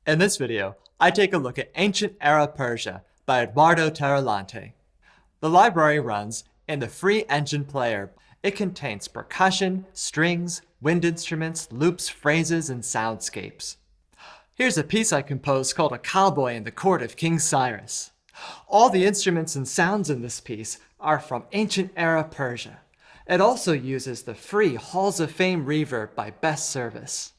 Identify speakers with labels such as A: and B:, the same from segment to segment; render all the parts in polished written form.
A: In this video, I take a look at Ancient Era Persia by Eduardo Tarilonte. The library runs in the free engine player. It contains percussion, strings, wind instruments, loops, phrases, and soundscapes. Here's a piece I composed called A Cowboy in the Court of King Cyrus. All the instruments and sounds in this piece are from Ancient Era Persia. It also uses the free Halls of Fame reverb by Best Service.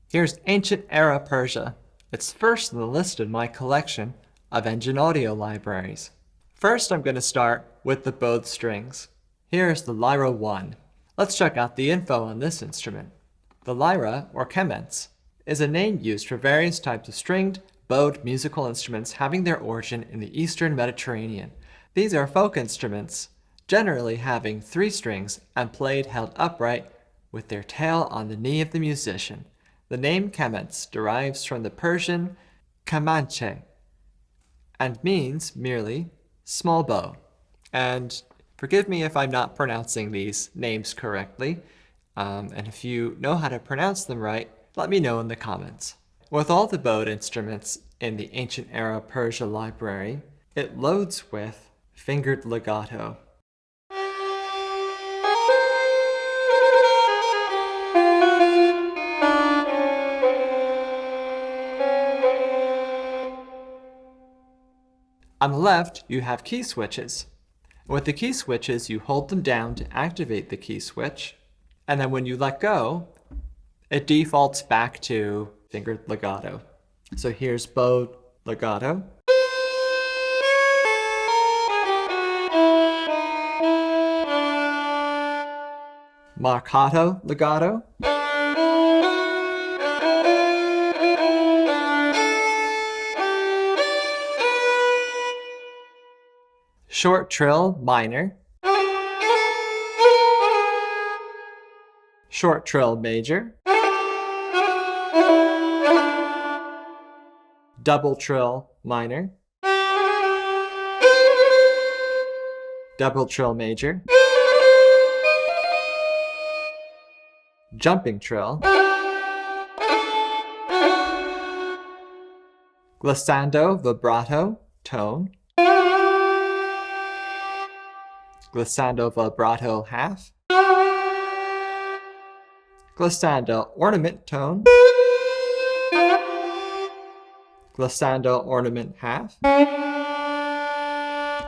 A: Here's Ancient Era Persia. It's first in the list in my collection of engine audio libraries. First, I'm going to start with the bowed strings. Here's the Lyra 1. Let's check out the info on this instrument. The lyra, or kemence, is a name used for various types of stringed, bowed musical instruments having their origin in the Eastern Mediterranean. These are folk instruments, generally having 3 strings and played held upright with their tail on the knee of the musician. The name kemence derives from the Persian kamanche and means merely small bow. And forgive me if I'm not pronouncing these names correctly, and if you know how to pronounce them right, let me know in the comments. With all the bowed instruments in the Ancient Era Persia library, it loads with fingered legato. On the left, you have key switches. With the key switches, you hold them down to activate the key switch, and then when you let go, it defaults back to fingered legato. So here's bowed legato. Marcato legato. Short trill minor, short trill major, double trill minor, double trill major, jumping trill, glissando vibrato tone, glissando vibrato half, glissando ornament tone, glissando ornament half.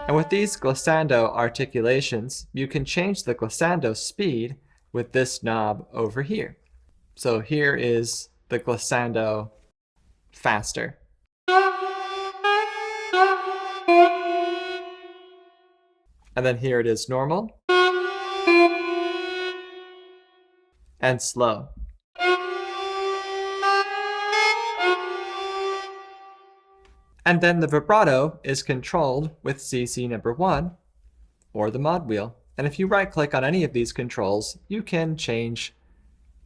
A: And with these glissando articulations, you can change the glissando speed with this knob over here. So here is the glissando faster. And then here it is normal and slow. And then the vibrato is controlled with CC number 1 or the mod wheel. And if you right click on any of these controls, you can change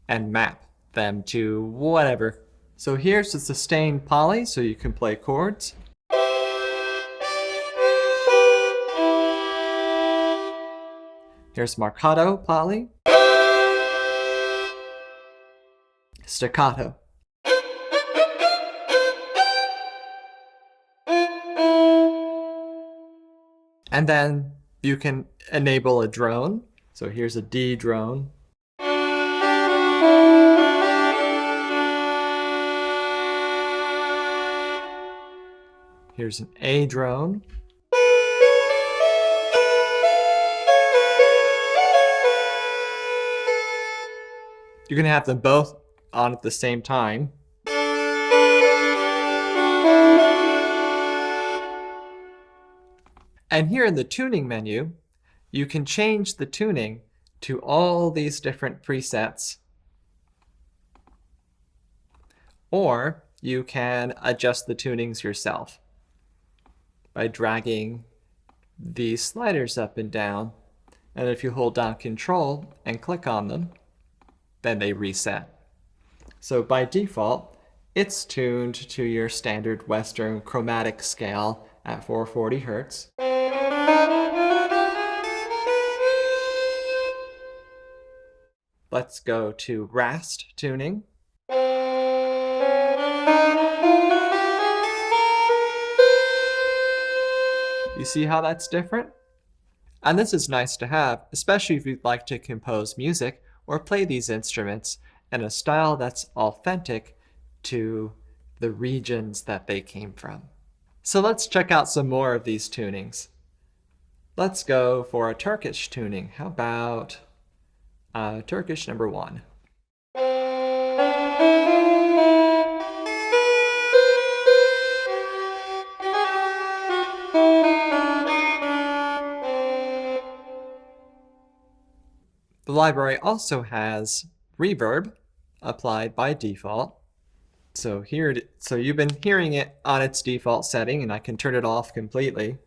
A: and map them to whatever. So here's the sustained poly, so you can play chords. Here's marcato poly. Staccato. And then you can enable a drone. So here's a D drone. Here's an A drone. You can have them both on at the same time. And here in the tuning menu, you can change the tuning to all these different presets. Or you can adjust the tunings yourself by dragging these sliders up and down. And if you hold down Control and click on them, then they reset. So by default, it's tuned to your standard Western chromatic scale at 440 Hertz. Let's go to Rast tuning. You see how that's different? And this is nice to have, especially if you'd like to compose music or play these instruments in a style that's authentic to the regions that they came from. So let's check out some more of these tunings. Let's go for a Turkish tuning. How about Turkish number 1? The library also has reverb applied by default. So you've been hearing it on its default setting, and I can turn it off completely.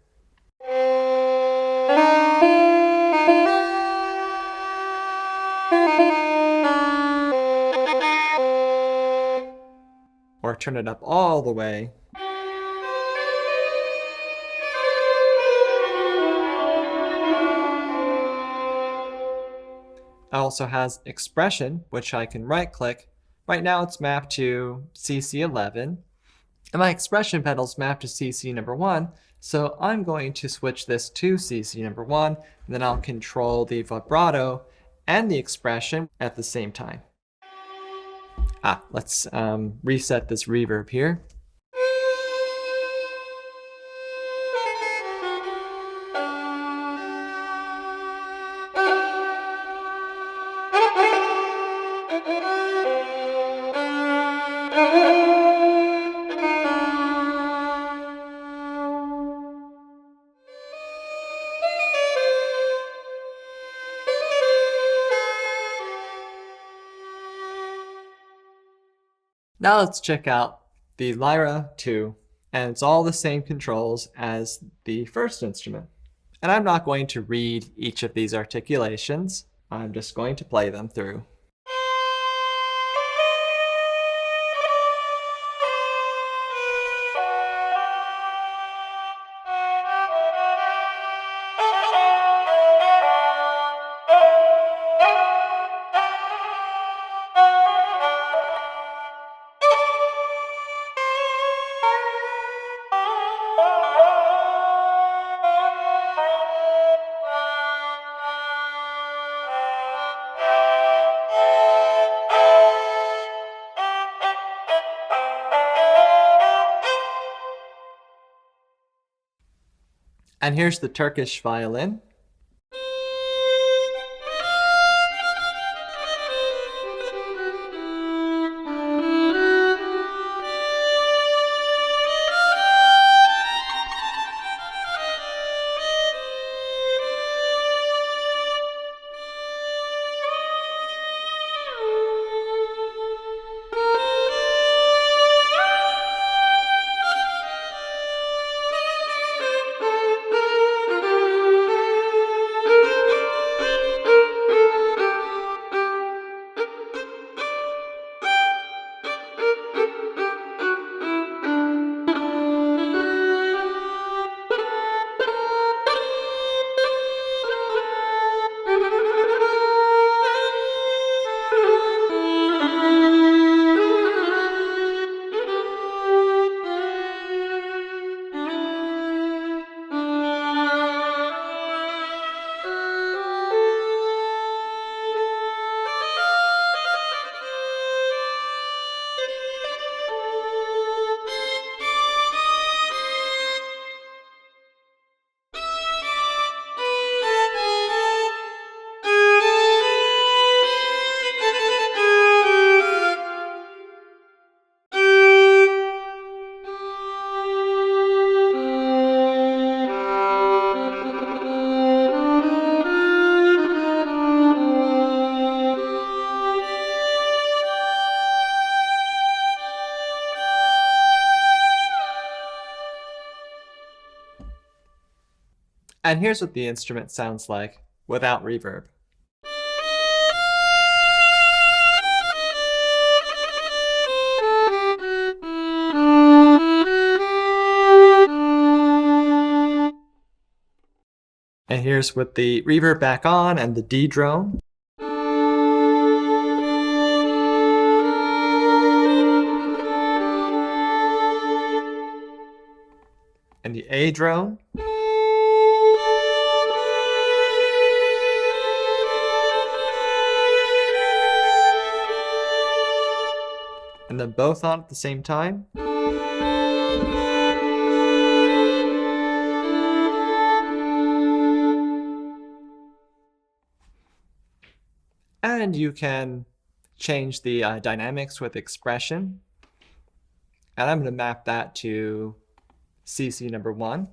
A: Or turn it up all the way. It also has expression, which I can right click. Right now it's mapped to CC11. And my expression pedal is mapped to CC number 1. So I'm going to switch this to CC number 1, and then I'll control the vibrato and the expression at the same time. Let's reset this reverb here. Now let's check out the Lyra 2, and it's all the same controls as the first instrument. And I'm not going to read each of these articulations, I'm just going to play them through. And here's the Turkish violin. And here's what the instrument sounds like without reverb. And here's with the reverb back on and the D drone. And the A drone. And then both on at the same time. And you can change the dynamics with expression. And I'm going to map that to CC number 1.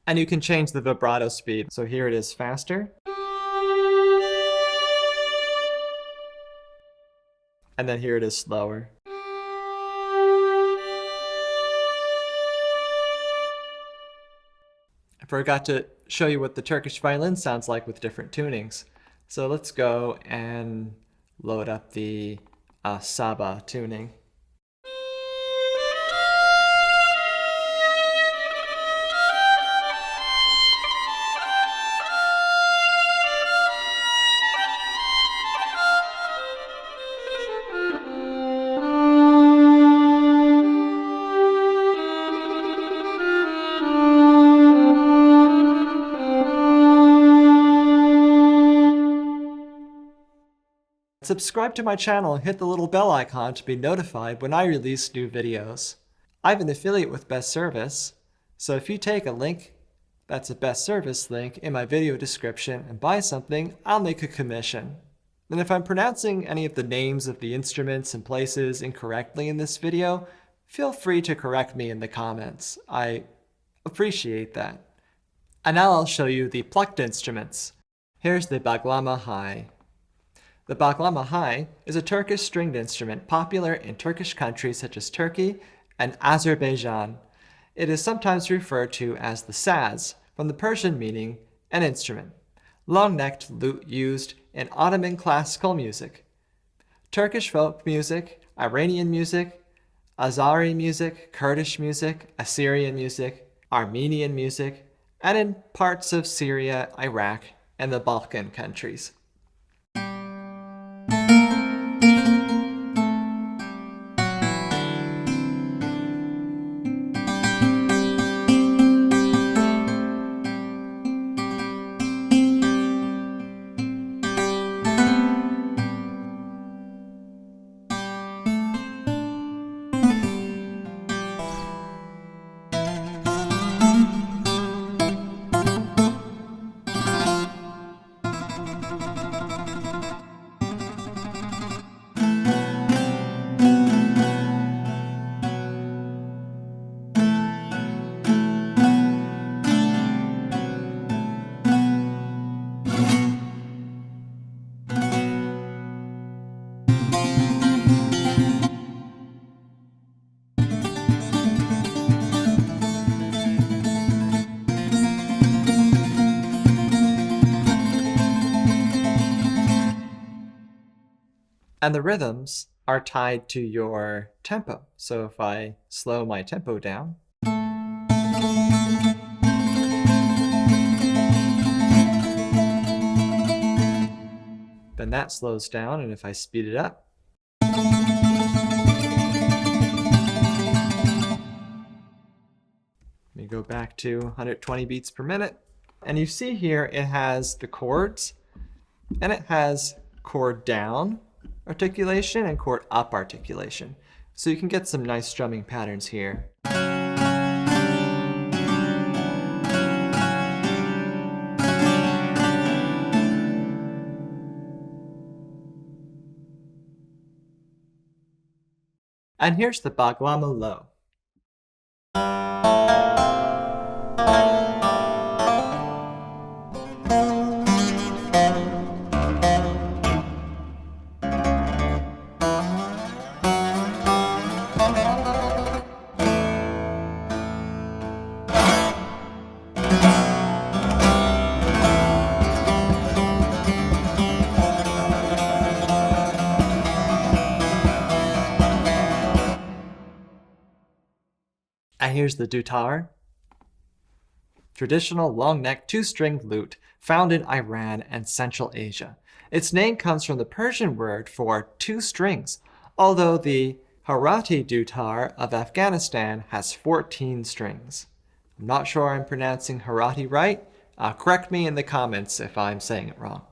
A: And you can change the vibrato speed. So here it is faster. And then here it is slower. I forgot to show you what the Turkish violin sounds like with different tunings. So let's go and load up the Saba tuning. Subscribe to my channel and hit the little bell icon to be notified when I release new videos. I have an affiliate with Best Service, so if you take a link that's a Best Service link in my video description and buy something, I'll make a commission. And if I'm pronouncing any of the names of the instruments and places incorrectly in this video, feel free to correct me in the comments. I appreciate that. And now I'll show you the plucked instruments. Here's the baglama high. The baglama high is a Turkish stringed instrument popular in Turkish countries such as Turkey and Azerbaijan. It is sometimes referred to as the saz, from the Persian meaning an instrument, long-necked lute used in Ottoman classical music, Turkish folk music, Iranian music, Azari music, Kurdish music, Assyrian music, Armenian music, and in parts of Syria, Iraq, and the Balkan countries. And the rhythms are tied to your tempo. So if I slow my tempo down, then that slows down, and if I speed it up, let me go back to 120 beats per minute. And you see here it has the chords, and it has chord down articulation and chord up articulation. So you can get some nice strumming patterns here. And here's the baglama low. And here's the dutar, traditional long-necked two-stringed lute found in Iran and Central Asia. Its name comes from the Persian word for two strings, although the Harati dutar of Afghanistan has 14 strings. I'm not sure I'm pronouncing Harati right. Correct me in the comments if I'm saying it wrong.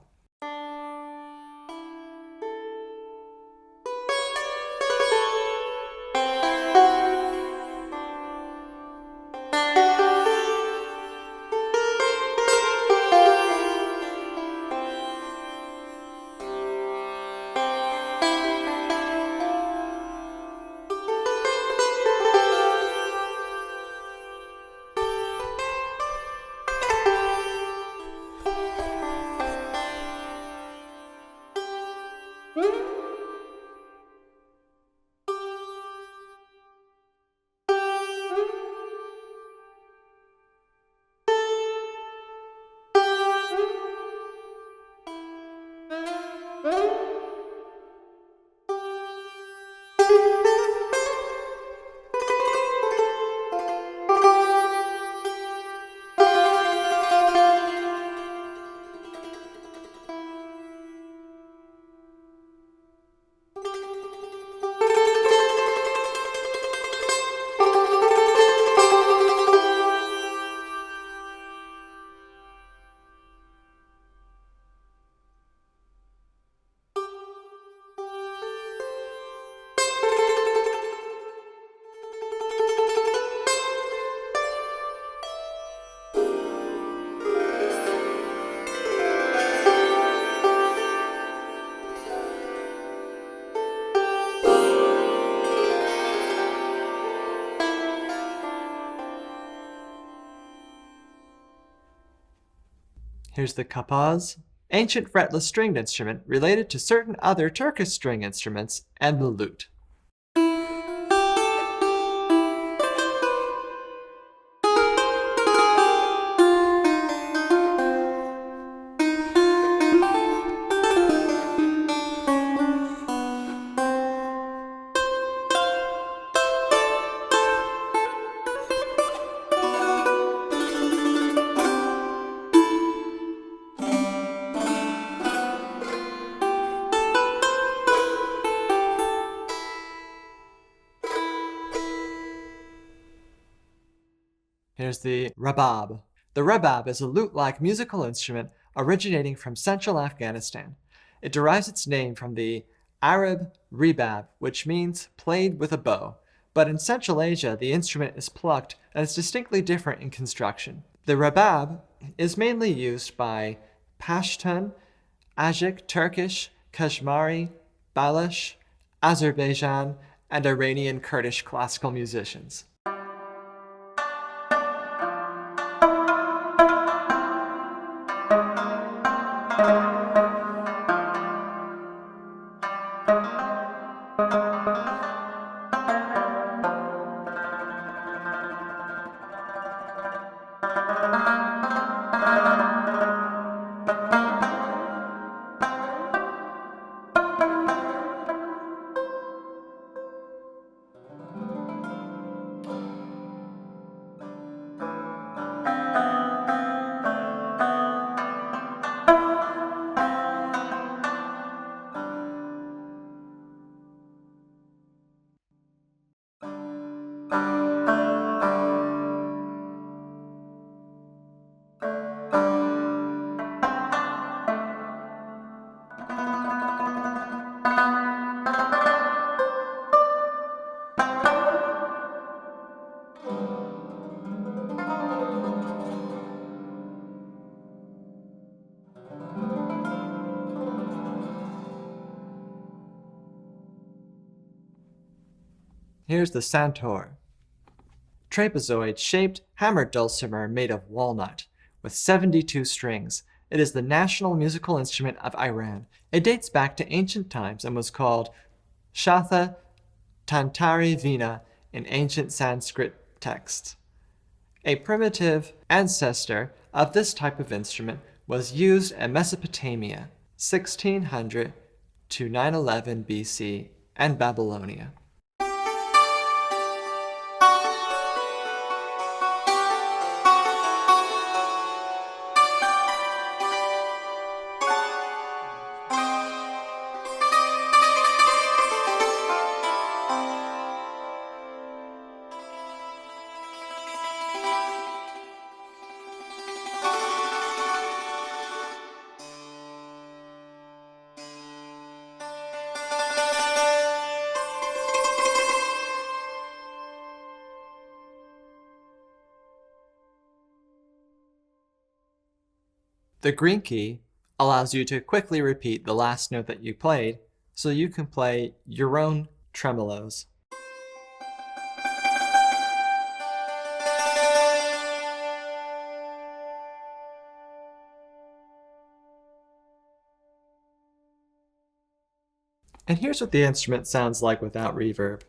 A: Here's the kapaz, ancient fretless stringed instrument related to certain other Turkish string instruments, and the lute. Here's the rabab. The rabab is a lute-like musical instrument originating from central Afghanistan. It derives its name from the Arab rebab, which means played with a bow. But in Central Asia, the instrument is plucked and is distinctly different in construction. The rabab is mainly used by Pashtun, Ajik, Turkish, Kashmiri, Baloch, Azerbaijan, and Iranian Kurdish classical musicians. Here's the santur. Trapezoid-shaped hammered dulcimer made of walnut, with 72 strings. It is the national musical instrument of Iran. It dates back to ancient times and was called Shatha Tantari Vina in ancient Sanskrit texts. A primitive ancestor of this type of instrument was used in Mesopotamia, 1600 to 911 BC, and Babylonia. The green key allows you to quickly repeat the last note that you played, so you can play your own tremolos. And here's what the instrument sounds like without reverb.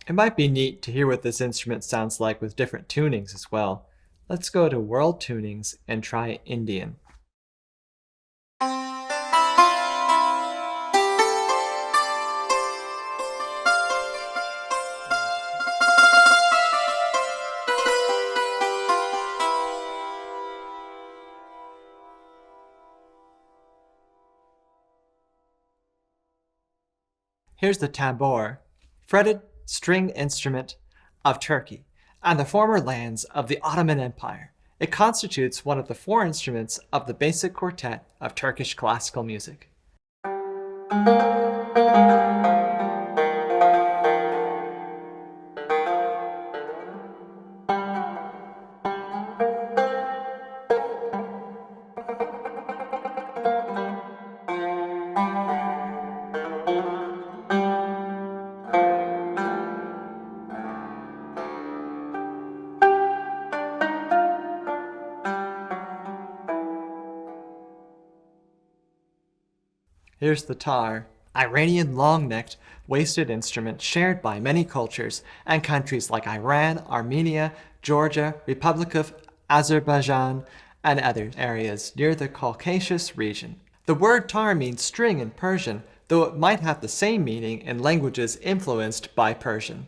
A: It might be neat to hear what this instrument sounds like with different tunings as well. Let's go to World Tunings and try Indian. Here's the tabor, fretted stringed instrument of Turkey and the former lands of the Ottoman Empire. It constitutes one of the 4 instruments of the basic quartet of Turkish classical music. Here's the tar, Iranian long-necked, waisted instrument shared by many cultures and countries like Iran, Armenia, Georgia, Republic of Azerbaijan, and other areas near the Caucasus region. The word tar means string in Persian, though it might have the same meaning in languages influenced by Persian.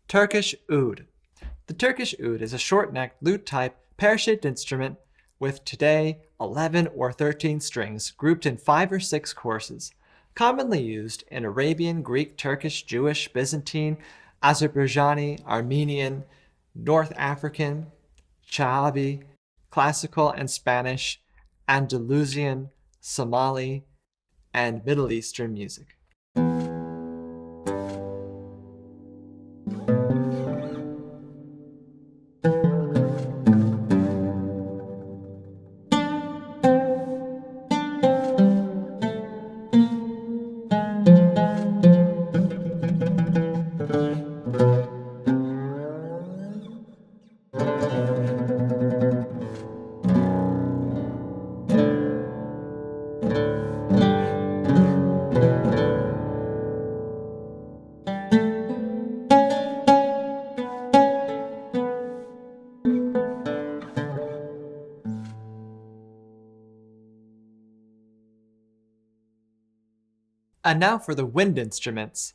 A: Turkish oud. The Turkish oud is a short-necked, lute-type, pear-shaped instrument with today 11 or 13 strings grouped in 5 or 6 courses, commonly used in Arabian, Greek, Turkish, Jewish, Byzantine, Azerbaijani, Armenian, North African, Chahabi, Classical and Spanish, Andalusian, Somali, and Middle Eastern music. And now for the wind instruments.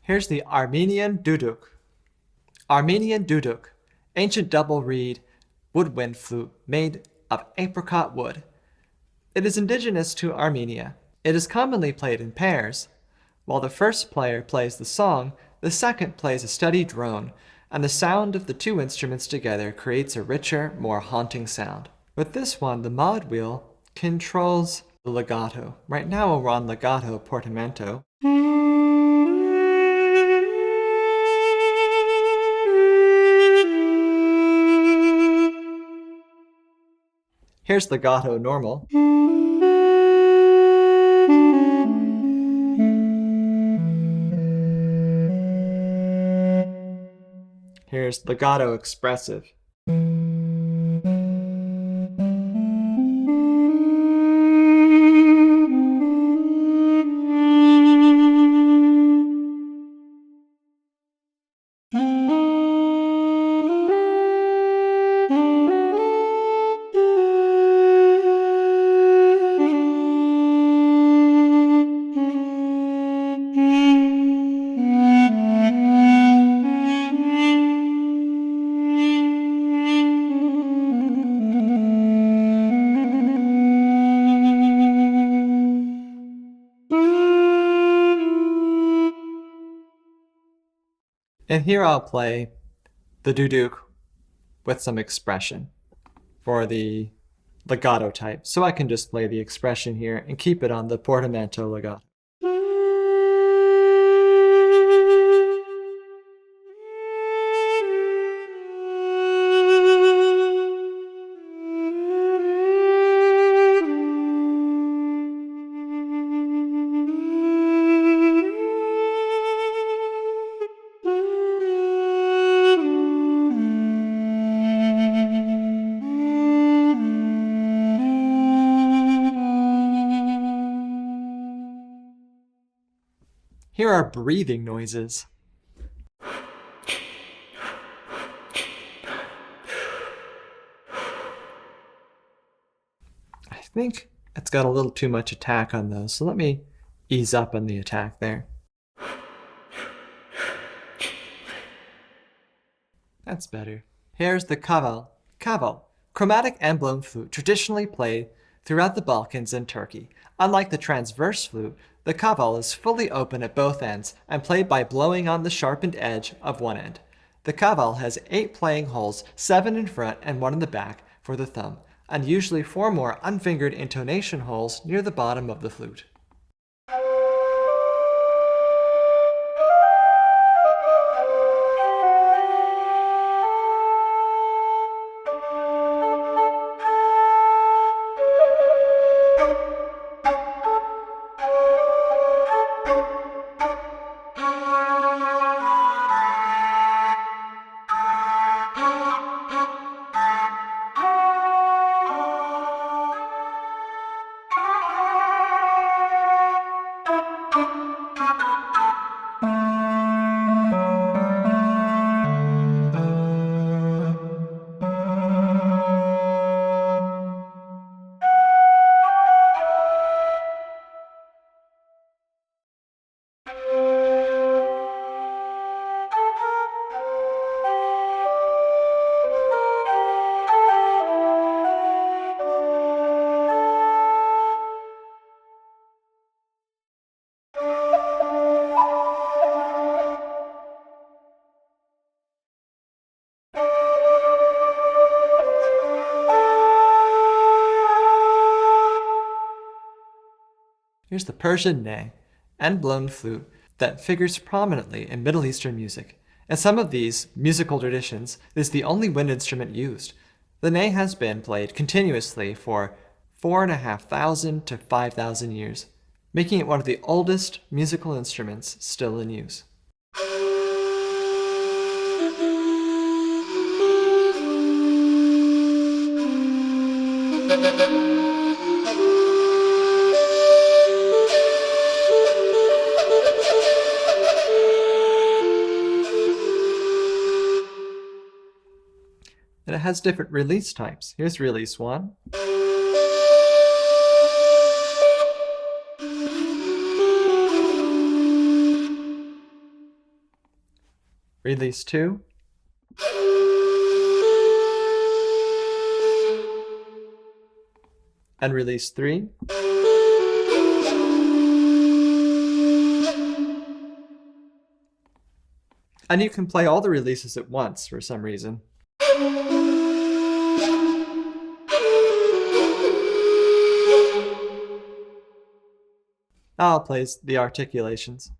A: Here's the Armenian duduk. Armenian duduk, ancient double reed woodwind flute made of apricot wood. It is indigenous to Armenia. It is commonly played in pairs. While the first player plays the song, the second plays a steady drone, and the sound of the two instruments together creates a richer, more haunting sound. With this one, the mod wheel controls the legato. Right now we're on legato portamento. Here's legato normal. Here's legato expressive. And here I'll play the duduk with some expression for the legato type. So I can just play the expression here and keep it on the portamento legato. Here are breathing noises. I think it's got a little too much attack on those, so let me ease up on the attack there. That's better. Here's the kaval. Kaval, chromatic and blown flute, traditionally played throughout the Balkans and Turkey. Unlike the transverse flute, the kaval is fully open at both ends and played by blowing on the sharpened edge of one end. The kaval has 8 playing holes, 7 in front and 1 in the back for the thumb, and usually 4 more unfingered intonation holes near the bottom of the flute. Here's the Persian ney, and blown flute, that figures prominently in Middle Eastern music. In some of these musical traditions, it is the only wind instrument used. The ney has been played continuously for 4,500 to 5,000 years, making it one of the oldest musical instruments still in use. And it has different release types. Here's release 1. Release 2. And release 3. And you can play all the releases at once for some reason. Now I'll play the articulations.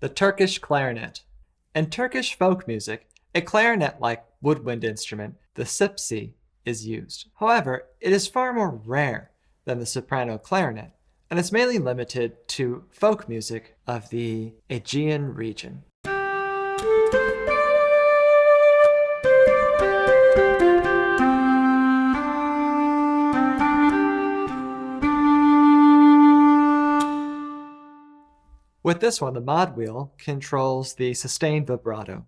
A: The Turkish clarinet. In Turkish folk music, a clarinet-like woodwind instrument, the sipsi, is used. However, it is far more rare than the soprano clarinet, and is mainly limited to folk music of the Aegean region. With this one, the mod wheel controls the sustained vibrato.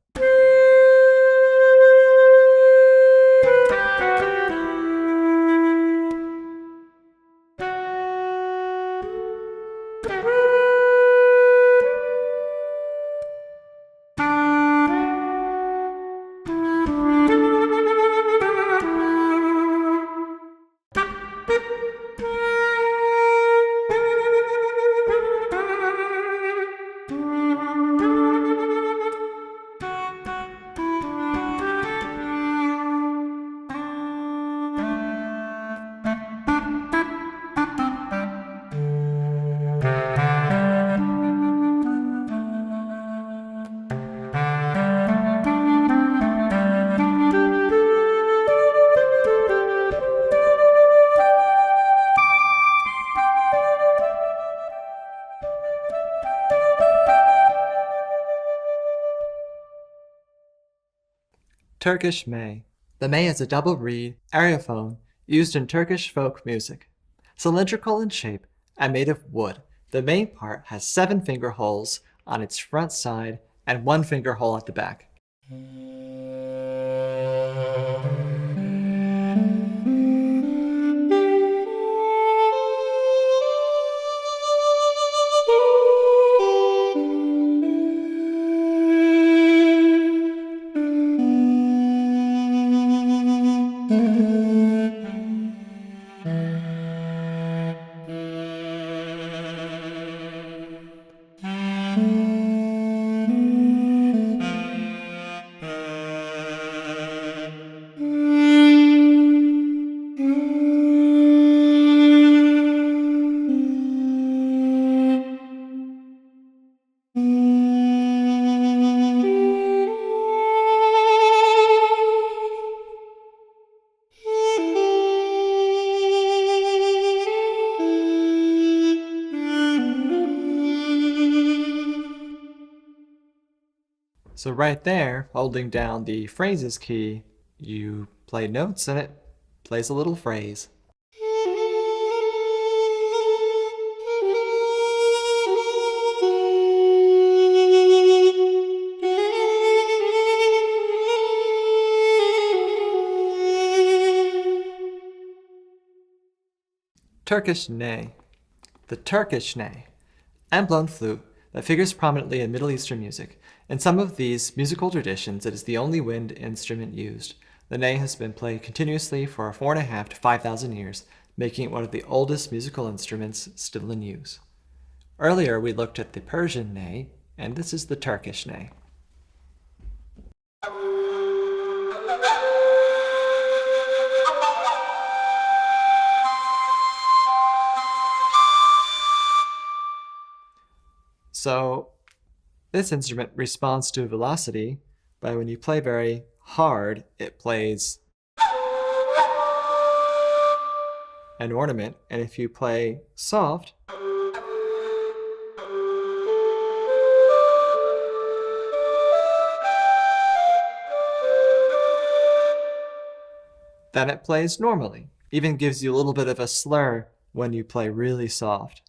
A: Turkish May. The May is a double reed aerophone used in Turkish folk music. Cylindrical in shape and made of wood, the main part has 7 finger holes on its front side and 1 finger hole at the back. So right there, holding down the phrases key, you play notes and it plays a little phrase. Turkish ney. The Turkish ney, end-blown flute that figures prominently in Middle Eastern music. In some of these musical traditions, it is the only wind instrument used. The ney has been played continuously for 4,500 to 5,000 years, making it one of the oldest musical instruments still in use. Earlier, we looked at the Persian ney, and this is the Turkish ney. So this instrument responds to velocity by when you play very hard, it plays an ornament, and if you play soft, then it plays normally. Even gives you a little bit of a slur when you play really soft.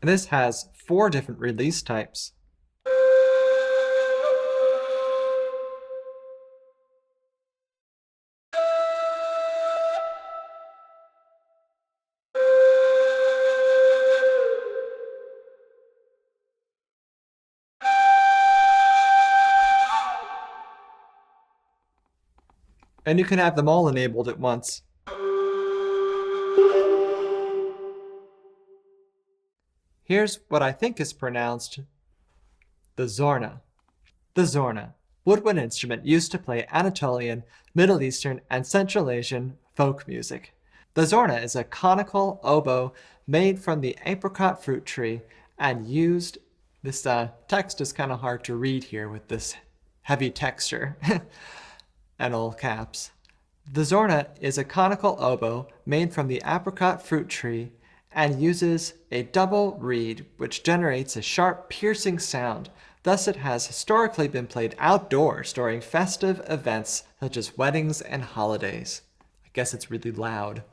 A: And this has 4 different release types. And you can have them all enabled at once. Here's what I think is pronounced the Zorna. The Zorna, woodwind instrument used to play Anatolian, Middle Eastern, and Central Asian folk music. The Zorna is a conical oboe made from the apricot fruit tree and used. This text is kind of hard to read here with this heavy texture and all caps. The Zorna is a conical oboe made from the apricot fruit tree and uses a double reed which generates a sharp, piercing sound. Thus, it has historically been played outdoors during festive events such as weddings and holidays. I guess it's really loud.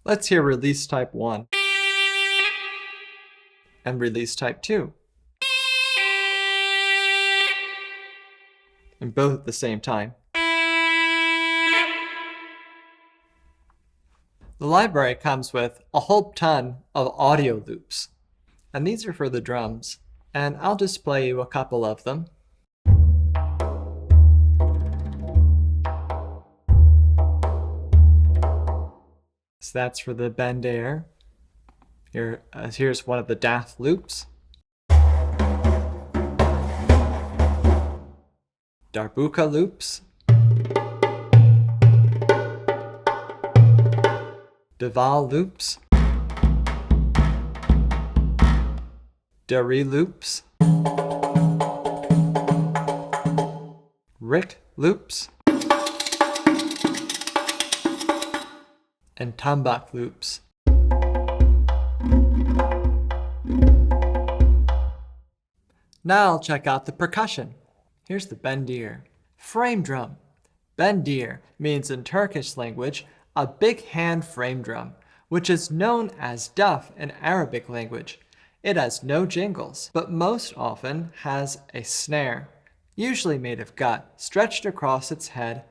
A: Let's hear release type 1 and release type 2. And both at the same time. The library comes with a whole ton of audio loops, and these are for the drums. And I'll just play you a couple of them. So that's for the bend air. Here's one of the daft loops. Darbuka loops. Deval loops. Dari loops. Rick loops. And tambak loops. Now I'll check out the percussion. Here's the bendir. Frame drum. Bendir means in Turkish language a big hand frame drum, which is known as duf in Arabic language. It has no jingles, but most often has a snare, usually made of gut, stretched across its head,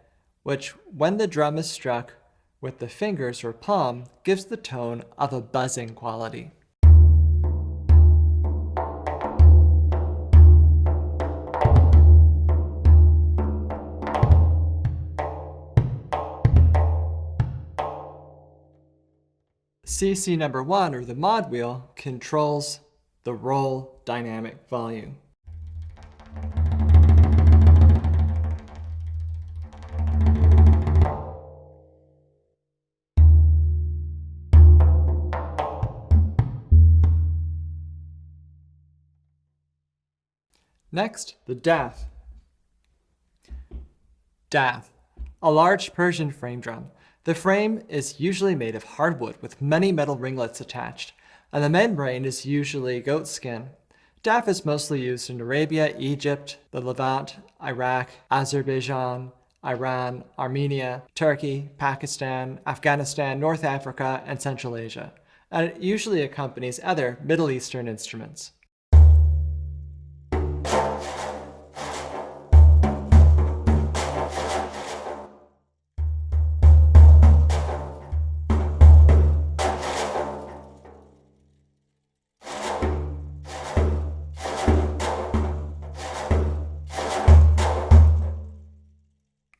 A: which, when the drum is struck with the fingers or palm, gives the tone of a buzzing quality. CC number 1, or the mod wheel, controls the roll dynamic volume. Next, the daf. Daf, a large Persian frame drum. The frame is usually made of hardwood with many metal ringlets attached, and the membrane is usually goat skin. Daf is mostly used in Arabia, Egypt, the Levant, Iraq, Azerbaijan, Iran, Armenia, Turkey, Pakistan, Afghanistan, North Africa, and Central Asia, and it usually accompanies other Middle Eastern instruments.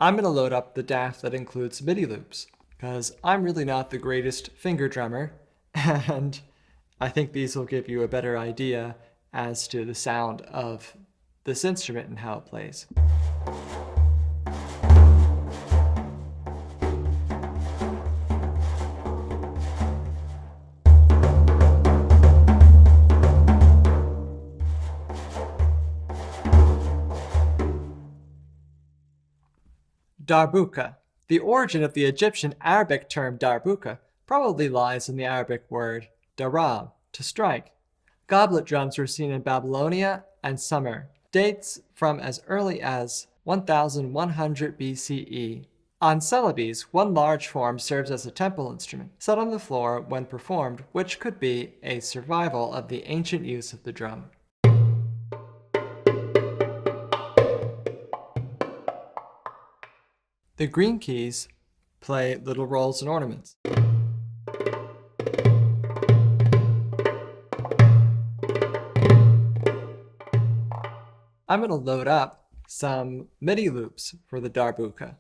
A: I'm going to load up the DAF that includes MIDI loops, because I'm really not the greatest finger drummer, and I think these will give you a better idea as to the sound of this instrument and how it plays. Darbuka. The origin of the Egyptian Arabic term darbuka probably lies in the Arabic word darab, to strike. Goblet drums were seen in Babylonia and Sumer, dates from as early as 1100 BCE. On Celebes, one large form serves as a temple instrument, set on the floor when performed, which could be a survival of the ancient use of the drum. The green keys play little roles and ornaments. I'm going to load up some MIDI loops for the darbuka.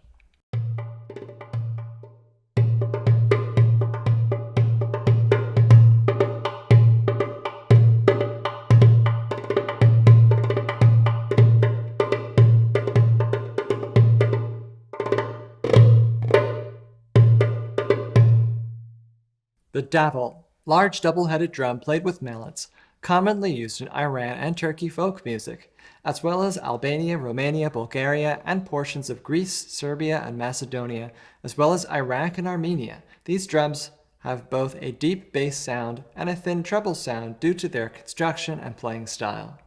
A: The davul, large double-headed drum played with mallets, commonly used in Iran and Turkey folk music, as well as Albania, Romania, Bulgaria, and portions of Greece, Serbia, and Macedonia, as well as Iraq and Armenia. These drums have both a deep bass sound and a thin treble sound due to their construction and playing style.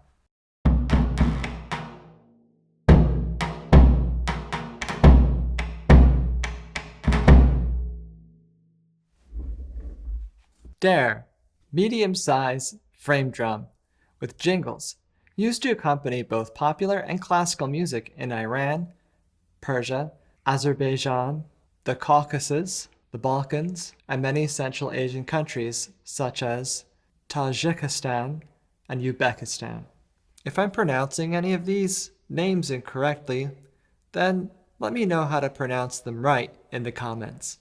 A: Dare, medium-size frame drum with jingles, used to accompany both popular and classical music in Iran, Persia, Azerbaijan, the Caucasus, the Balkans, and many Central Asian countries such as Tajikistan and Uzbekistan. If I'm pronouncing any of these names incorrectly, then let me know how to pronounce them right in the comments.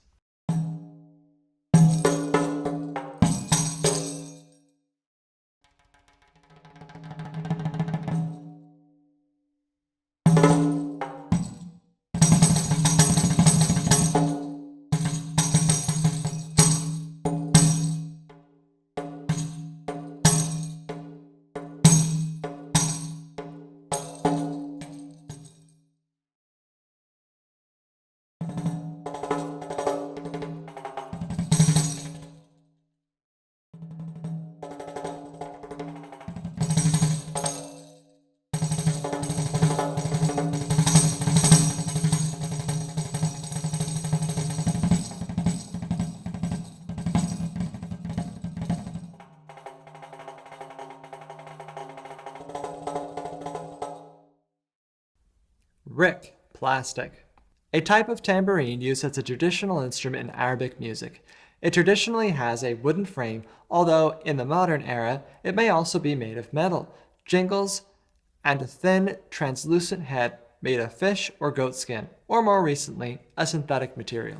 A: Rik, plastic. A type of tambourine used as a traditional instrument in Arabic music. It traditionally has a wooden frame, although in the modern era it may also be made of metal, jingles, and a thin, translucent head made of fish or goat skin, or more recently, a synthetic material.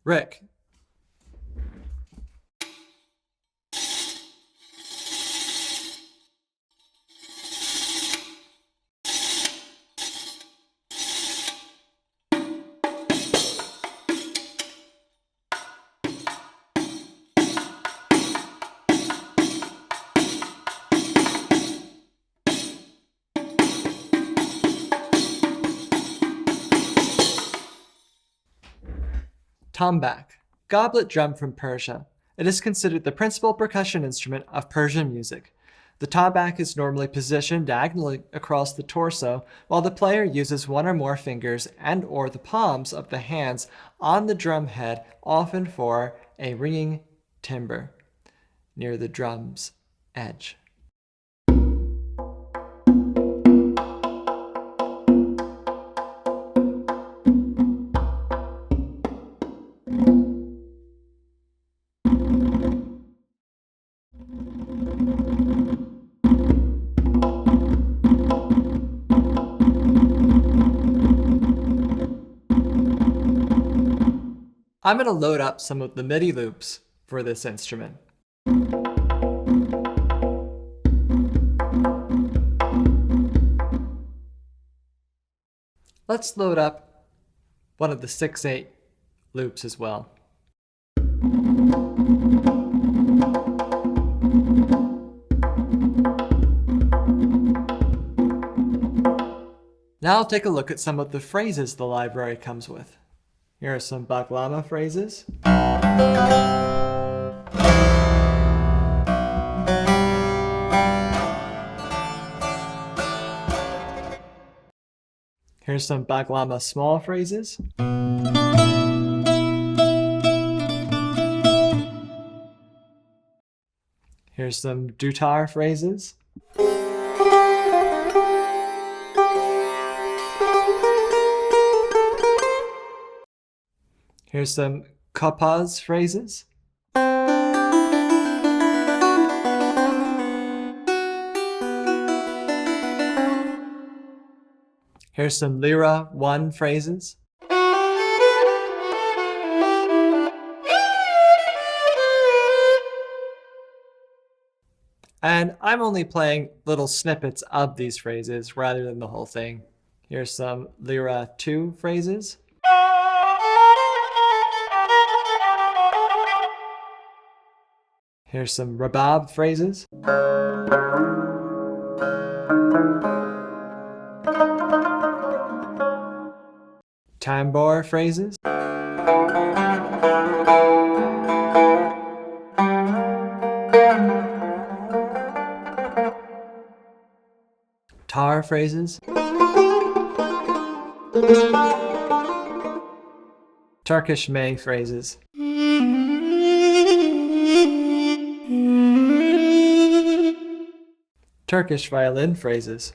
A: Rik. Tambak, goblet drum from Persia. It is considered the principal percussion instrument of Persian music. The tambak is normally positioned diagonally across the torso, while the player uses one or more fingers and/or the palms of the hands on the drum head, often for a ringing timbre near the drum's edge. I'm going to load up some of the MIDI loops for this instrument. let's load up one of the 6/8 loops as well. Now I'll take a look at some of the phrases the library comes with. Here are some baklama phrases. Here's some baklama small phrases. Here's some dutar phrases. Here's some kopaz phrases. Here's some lira 1 phrases. And I'm only playing little snippets of these phrases rather than the whole thing. Here's some lira 2 phrases. Here's some rabab phrases. Tambor phrases. Tar phrases. Turkish May phrases. Turkish violin phrases.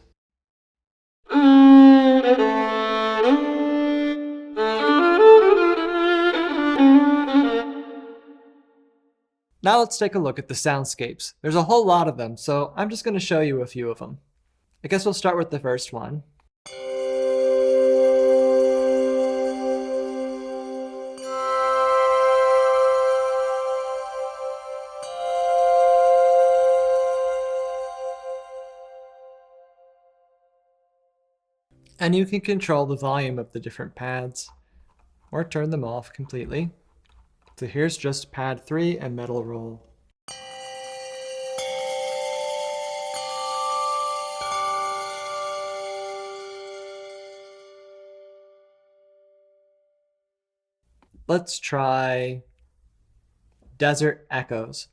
A: Now let's take a look at the soundscapes. There's a whole lot of them, so I'm just going to show you a few of them. I guess we'll start with the first one. And you can control the volume of the different pads, or turn them off completely. So here's just pad 3 and metal roll. Let's try Desert Echoes.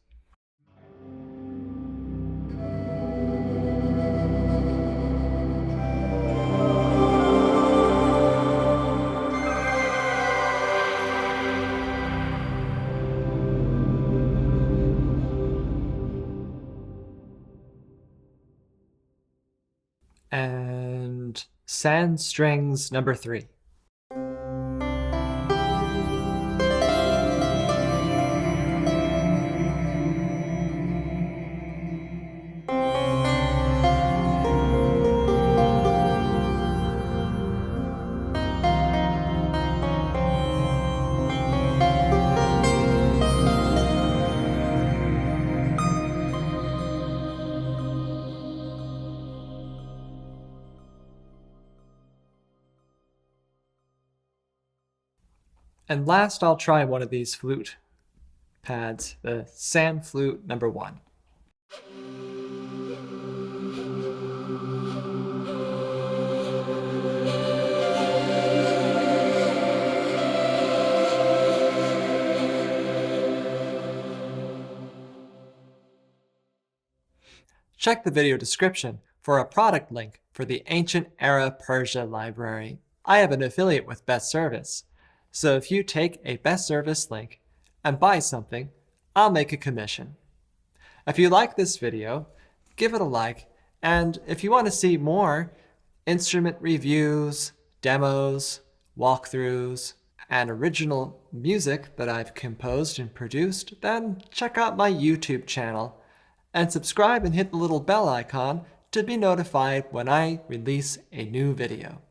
A: And Sand Strings number 3. And last, I'll try one of these flute pads, the Sand Flute number 1. Check the video description for a product link for the Ancient Era Persia library. I have an affiliate with Best Service. So if you take a Best Service link and buy something, I'll make a commission. If you like this video, give it a like, and if you want to see more instrument reviews, demos, walkthroughs, and original music that I've composed and produced, then check out my YouTube channel and subscribe and hit the little bell icon to be notified when I release a new video.